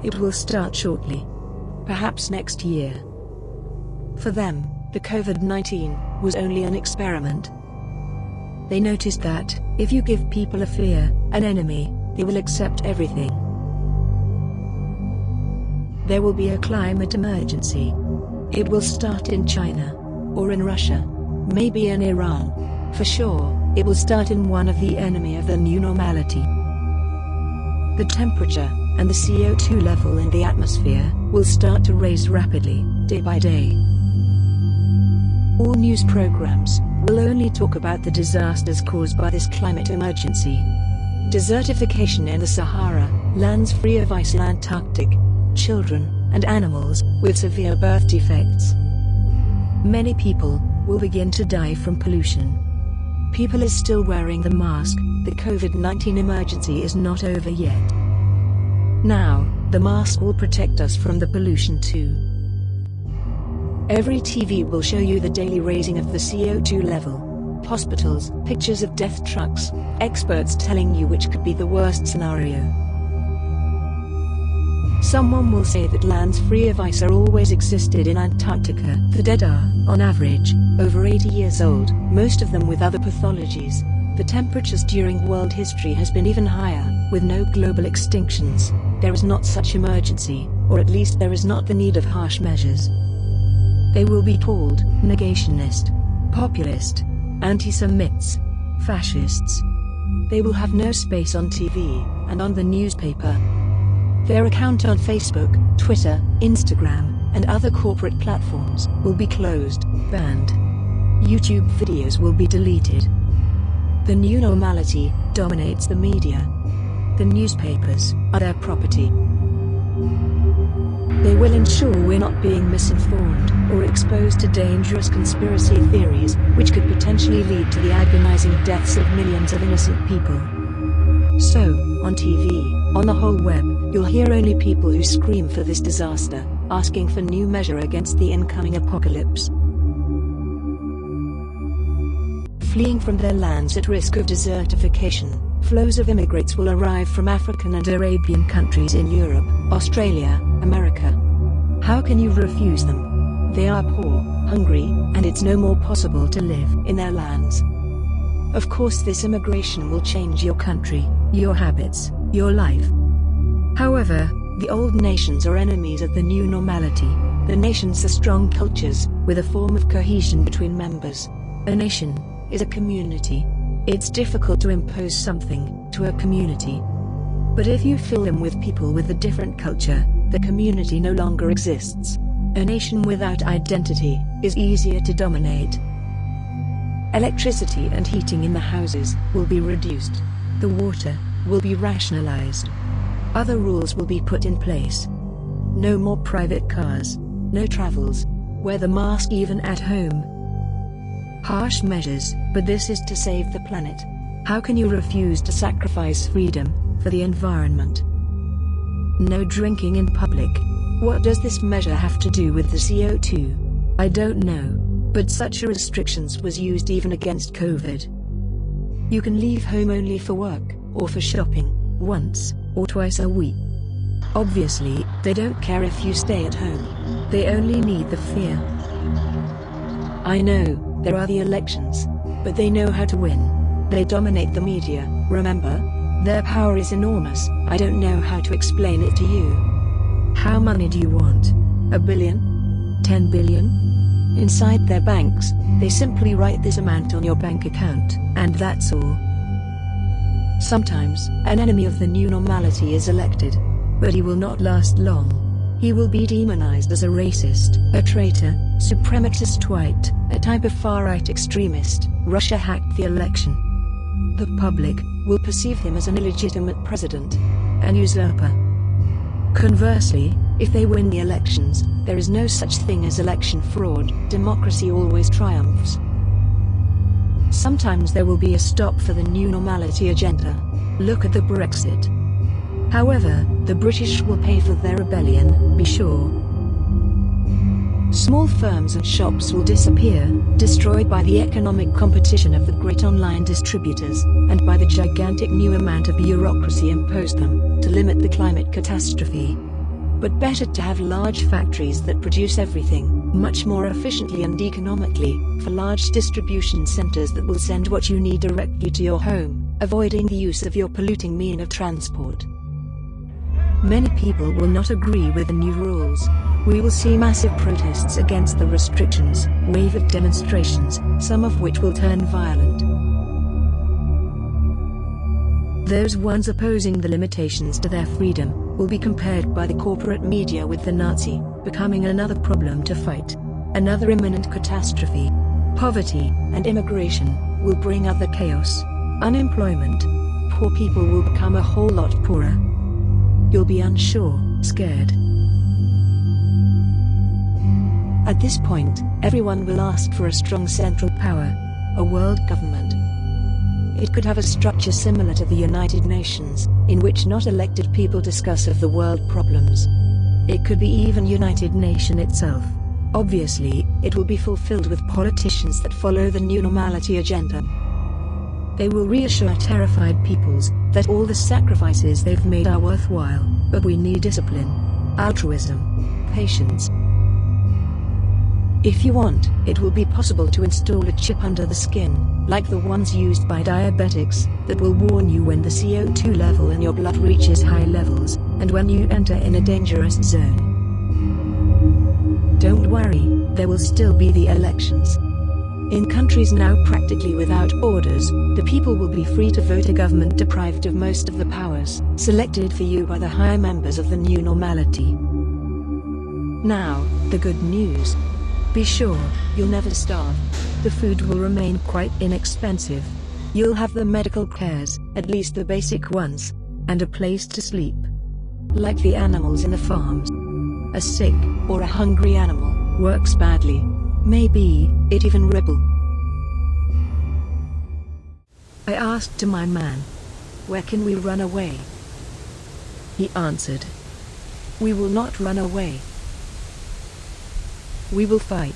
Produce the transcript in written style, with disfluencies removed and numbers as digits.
It will start shortly. Perhaps next year. For them, the COVID-19 was only an experiment. They noticed that, if you give people a fear, an enemy, they will accept everything. There will be a climate emergency. It will start in China, or in Russia, maybe in Iran. For sure, it will start in one of the enemy of the new normality. The temperature, and the CO2 level in the atmosphere, will start to rise rapidly, day by day. All news programs will only talk about the disasters caused by this climate emergency. Desertification in the Sahara, lands free of ice in Antarctic, children and animals with severe birth defects. Many people will begin to die from pollution. People are still wearing the mask. The COVID-19 emergency is not over yet. Now, the mask will protect us from the pollution too. Every TV will show you the daily raising of the CO2 level. Hospitals, pictures of death trucks, experts telling you which could be the worst scenario. Someone will say that lands free of ice are always existed in Antarctica. The dead are, on average, over 80 years old, most of them with other pathologies. The temperatures during world history has been even higher, with no global extinctions. There is not such emergency, or at least there is not the need of harsh measures. They will be called negationist, populist, anti-Semites, fascists. They will have no space on TV, and on the newspaper. Their account on Facebook, Twitter, Instagram, and other corporate platforms will be closed, banned. YouTube videos will be deleted. The new normality dominates the media. The newspapers are their property. They will ensure we're not being misinformed or exposed to dangerous conspiracy theories, which could potentially lead to the agonizing deaths of millions of innocent people. So, on TV, on the whole web, you'll hear only people who scream for this disaster, asking for new measure against the incoming apocalypse. Fleeing from their lands at risk of desertification, flows of immigrants will arrive from African and Arabian countries in Europe, Australia, America. How can you refuse them? They are poor, hungry, and it's no more possible to live in their lands. Of course, this immigration will change your country, your habits, your life. However, the old nations are enemies of the new normality. The nations are strong cultures, with a form of cohesion between members. A nation is a community. It's difficult to impose something to a community. But if you fill them with people with a different culture, the community no longer exists. A nation without identity is easier to dominate. Electricity and heating in the houses will be reduced. The water will be rationalized. Other rules will be put in place. No more private cars, no travels, wear the mask even at home. Harsh measures, but this is to save the planet. How can you refuse to sacrifice freedom for the environment? No drinking in public. What does this measure have to do with the CO2? I don't know, but such restrictions was used even against COVID. You can leave home only for work, or for shopping, once or twice a week. Obviously, they don't care if you stay at home. They only need the fear. I know, there are the elections, but they know how to win. They dominate the media, remember? Their power is enormous. I don't know how to explain it to you. How money do you want? $1 billion? 10 billion? Inside their banks, they simply write this amount on your bank account, and that's all. Sometimes, an enemy of the new normality is elected. But he will not last long. He will be demonized as a racist, a traitor, supremacist twit, a type of far-right extremist. Russia hacked the election. The public will perceive him as an illegitimate president, an usurper. Conversely, if they win the elections, there is no such thing as election fraud. Democracy always triumphs. Sometimes there will be a stop for the new normality agenda. Look at the Brexit. However, the British will pay for their rebellion, be sure. Small firms and shops will disappear, destroyed by the economic competition of the great online distributors, and by the gigantic new amount of bureaucracy imposed them, to limit the climate catastrophe. But better to have large factories that produce everything much more efficiently and economically, for large distribution centers that will send what you need directly to your home, avoiding the use of your polluting mean of transport. Many people will not agree with the new rules. We will see massive protests against the restrictions, wave of demonstrations, some of which will turn violent. Those ones opposing the limitations to their freedom will be compared by the corporate media with the Nazi, becoming another problem to fight. Another imminent catastrophe. Poverty and immigration will bring other chaos. Unemployment. Poor people will become a whole lot poorer. You'll be unsure, scared. At this point, everyone will ask for a strong central power, a world government. It could have a structure similar to the United Nations, in which not elected people discuss of the world problems. It could be even United Nation itself. Obviously, it will be fulfilled with politicians that follow the new normality agenda. They will reassure terrified peoples that all the sacrifices they've made are worthwhile, but we need discipline, altruism, patience. If you want, it will be possible to install a chip under the skin, like the ones used by diabetics, that will warn you when the CO2 level in your blood reaches high levels, and when you enter in a dangerous zone. Don't worry, there will still be the elections. In countries now practically without borders, the people will be free to vote a government deprived of most of the powers, selected for you by the higher members of the new normality. Now, the good news. Be sure, you'll never starve. The food will remain quite inexpensive. You'll have the medical cares, at least the basic ones, and a place to sleep. Like the animals in the farms. A sick, or a hungry animal, works badly. Maybe, it even rebel. I asked to my man, where can we run away? He answered, we will not run away. We will fight.